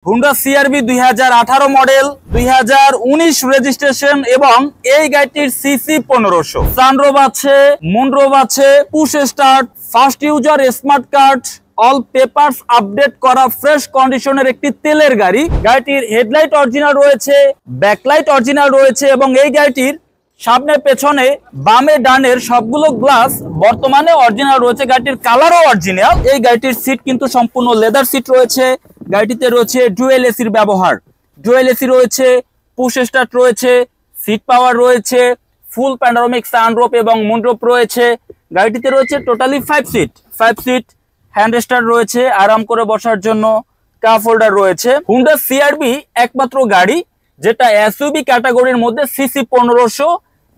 Honda CRV 2018 model 2019 registration এবং এই গাড়িটির সিসি 1500। সানরুফ আছে, মুনরুফ আছে, push start, first user smart card, all papers update করা ফ্রেশ কন্ডিশনের একটি তেলের গাড়ি। গাড়িটির হেডলাইট অরিজিনাল রয়েছে, ব্যাকলাইট অরিজিনাল রয়েছে এবং এই গাড়িটির সামনে পেছনে বামে ডানের সবগুলো গ্লাস বর্তমানে অরিজিনাল রয়েছে। গাড়িটির কালারও অরিজিনাল। এই গাড়িটির সিট কিন্তু সম্পূর্ণ লেদার সিট রয়েছে। গাড়িটিতে রয়েছে ডুয়েল এসির ব্যবহার, ডুয়েল এসি রয়েছে, পুশ স্টার্ট রয়েছে, সিট পাওয়ার রয়েছে, ফুল প্যানোরামিক সানরুফ এবং মুনরুফ রয়েছে। গাড়িটিতে রয়েছে টোটালি 5 সিট হ্যান্ড রেস্টার রয়েছে, আরাম করে বসার জন্য কাপ হোল্ডার রয়েছে। হুন্ডা সিআরভি একমাত্র গাড়ি যেটা এসইউভি ক্যাটাগরির মধ্যে সিসি 1500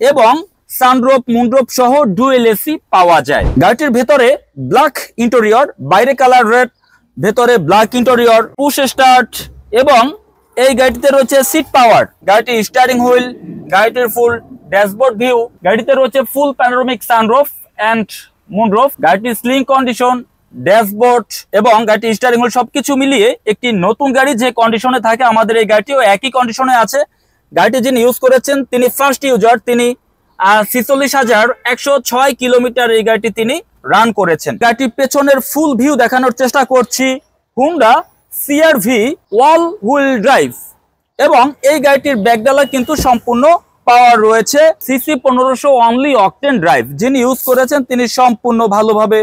এবং সানরুফ মুনরুফ সহ ডুয়েল এসি পাওয়া যায়। গাড়িটির ভেতরে ব্ল্যাক ইন্টেরিয়র, বাইরে কালার রেড, ভেতরে ব্ল্যাক ইন্টেরিয়র, পুশ স্টার্ট এবং এই গাড়িটিতে রয়েছে সিট পাওয়ার, গাড়িটির স্টিয়ারিং হুইল, গাড়িটির ফুল ড্যাশবোর্ড ভিউ, গাড়িতে রয়েছে full panoramic sunroof and moonroof, গাড়িটির স্লিং কন্ডিশন, ড্যাশবোর্ড এবং গাড়িটির স্টিয়ারিং হুইল সবকিছু মিলিয়ে একটি নতুন গাড়ি যে কন্ডিশনে থাকে আমাদের এই গাড়িটিও একই কন্ডিশনে আছে। গাড়িটি যিনি ইউজ করেছেন তিনি ফার্স্ট ইউজার, তিনি 46,106 কিলোমিটার এই গাড়িটি তিনি রান করেছেন। গাড়িটির পেছনের ফুল ভিউ দেখানোর চেষ্টা করছি। হুন্ডা সিআরভি ওয়াল হুইল ড্রাইভ এবং এই গাড়িটির ব্যাকডালা কিন্তু সম্পূর্ণ পাওয়ার রয়েছে। CC 1500 only octane drive. যিনি ইউজ করেছেন তিনি সম্পূর্ণ ভালোভাবে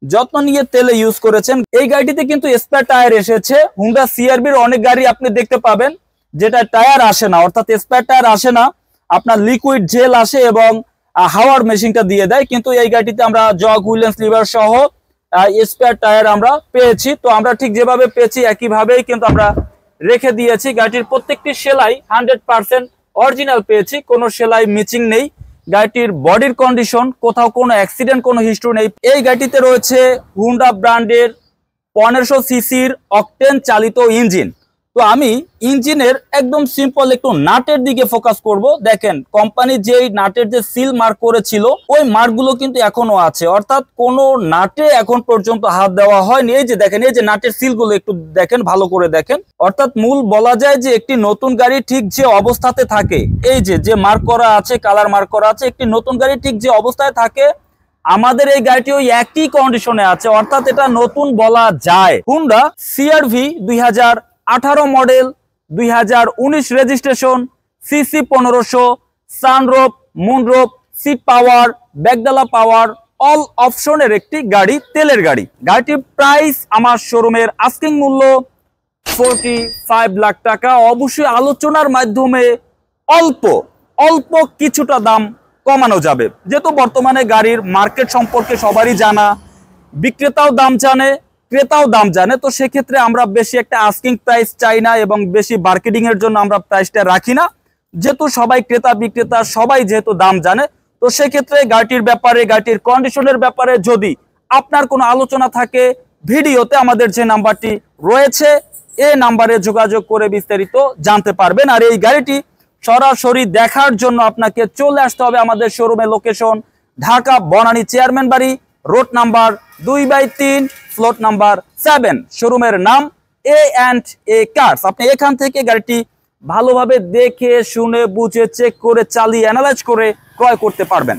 যত্ন নিয়ে তেলে ইউজ করেছেন। এই গাড়িটিতে কিন্তু স্পেয়ার টায়ার এসেছে। হুন্ডা সিআরভির অনেক গাড়ি আপনি দেখতে পাবেন যেটা টায়ার আসে না, অর্থাৎ স্পেয়ার টায়ার আসে না, আপনার লিকুইড জেল আসে এবং হাওয়ার মেশিনটা দিয়ে দেয়। কিন্তু এই গাড়িটিতে আমরা জগ হুইল এন্ড লিভার সহ স্পেয়ার টায়ার আমরা পেয়েছি। তো আমরা ঠিক যেভাবে পেয়েছি একইভাবেই কিন্তু আমরা রেখে দিয়েছি। গাড়িটির প্রত্যেকটি সেলাই 100% অরিজিনাল পেয়েছি, কোনো সেলাই মিচিং নেই। গাড়িটির বডির কন্ডিশন, কোথাও কোনো অ্যাক্সিডেন্ট, কোনো হিস্ট্রি নেই। এই গাড়িটিতে রয়েছে হুন্ডা ব্র্যান্ডের 1500 সিসির অকটেন চালিত ইঞ্জিন। তো আমি ইঞ্জিনের একদম সিম্পল একটু নাটের দিকে ফোকাস করব। দেখেন কোম্পানি যে নাটের যে সিল মার্ক করেছিল ওই মার্কগুলো কিন্তু এখনো আছে, অর্থাৎ কোনো নাটে এখন পর্যন্ত হাত দেওয়া হয়নি। এই যে দেখেন, এই যে নাটের সিলগুলো একটু দেখেন, ভালো করে দেখেন। অর্থাৎ মূল বলা যায় যে একটি নতুন গাড়ি ঠিক যে অবস্থাতে থাকে, এই যে মার্ক করা আছে, কালার মার্ক করা আছে, একটি নতুন গাড়ি ঠিক যে অবস্থায় থাকে আমাদের এই গাড়িটি ওই একই কন্ডিশনে আছে, অর্থাৎ এটা নতুন বলা যায়। Honda CRV 2018 model 2019 registration, CC 1500, sunroof moonroof, seat power, ব্যাকডালা পাওয়ার, অল অপশনের একটি গাড়ি, তেলের গাড়ি। গাড়িটির প্রাইস আমার শোরুমের আস্কিং মূল্য 45 লাখ টাকা। অবশ্যই আলোচনার মাধ্যমে অল্প কিছুটা দাম কমানো যাবে, যেহেতু বর্তমানে গাড়ির মার্কেট সম্পর্কে সবারই জানা, বিক্রেতাও দাম জানে, ক্রেতাও দাম জানে। তো সেক্ষেত্রে আমরা বেশি একটা আস্কিং প্রাইস চাই না এবং বেশি মার্কেটিং এর জন্য আমরা প্রাইসটা রাখি না, যেহেতু সবাই ক্রেতা বিক্রেতা সবাই যেহেতু দাম জানে। তো সেক্ষেত্রে গাড়িটির ব্যাপারে, গাড়িটির কন্ডিশনের ব্যাপারে যদি আপনার কোনো আলোচনা থাকে, ভিডিওতে আমাদের যে নাম্বারটি রয়েছে এই নাম্বারে যোগাযোগ করে বিস্তারিত জানতে পারবেন। আর এই গাড়িটি সরাসরি দেখার জন্য আপনাকে চলে আসতে হবে আমাদের শোরুমের লোকেশন ঢাকা বনানী চেয়ারম্যান বাড়ি, রোড নাম্বার 2/3, ফ্লোট নাম্বার 7। শোরুমের নাম A&A কার্স। আপনি এখান থেকে গাড়িটি ভালোভাবে দেখে শুনে বুঝে চেক করে চালিয়ে অ্যানালাইজ করে ক্রয় করতে পারবেন।